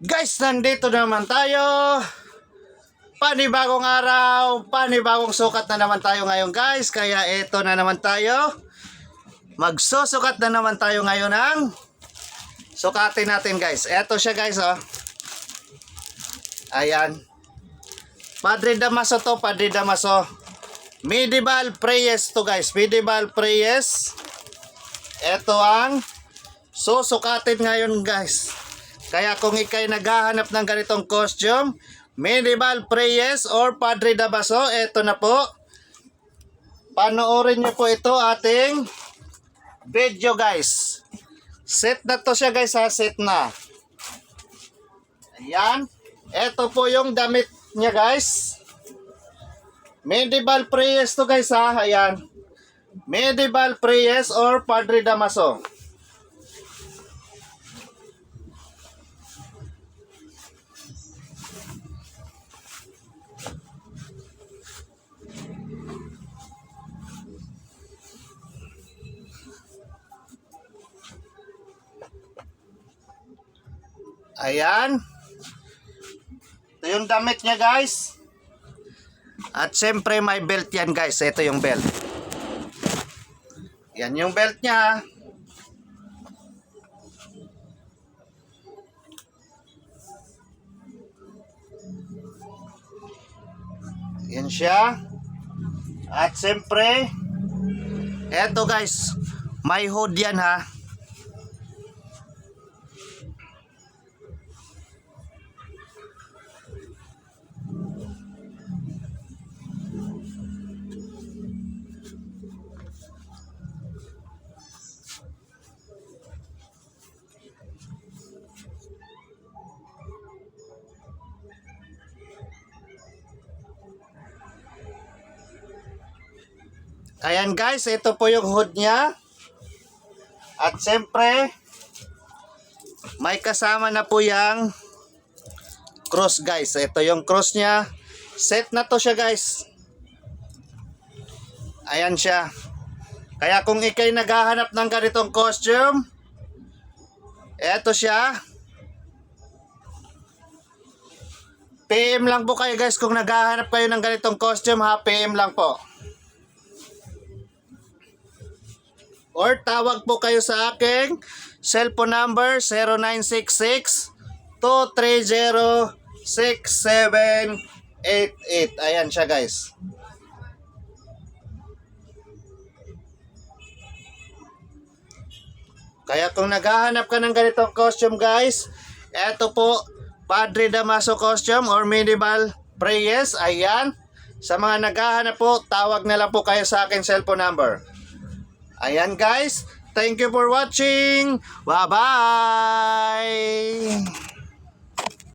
Guys, nandito naman tayo. Panibagong araw, panibagong sukat na naman tayo ngayon guys. Kaya ito na naman tayo. Magsusukat na naman tayo ngayon ng sukatin natin guys. Ito siya guys oh. Ayan. Padre Damaso to, Padre Damaso. Medieval Prayers to guys. Medieval Prayers. Ito ang susukatin ngayon guys. Kaya kung ikay naghahanap ng ganitong costume, Medieval Prayers or Padre Damaso, eto na po. Panoorin niyo po ito ating video guys. Set na to siya guys ha, set na. Ayan. Eto po yung damit niya guys. Medieval Prayers to guys ha, ayan. Medieval Prayers or Padre Damaso. Ayan. Ito yung damit niya guys. At syempre may belt yan guys. Ito yung belt. Yan yung belt niya. Yan siya. At syempre eto guys, may hood yan ha. Ayan guys, ito po yung hood niya. At siyempre, may kasama na po yung cross guys. Ito yung cross niya. Set na to siya guys. Ayan siya. Kaya kung ikay naghahanap ng ganitong costume, eto siya. PM lang po kayo guys kung naghahanap kayo ng ganitong costume ha. PM lang po. Or tawag po kayo sa aking cellphone number 0966-230-6788. Ayan siya guys. Kaya kung naghahanap ka ng ganitong costume guys, eto po, Padre Damaso costume or Medieval Prayers. Ayan. Sa mga naghahanap po, tawag na lang po kayo sa aking cellphone number. Ayan guys, thank you for watching. Bye-bye.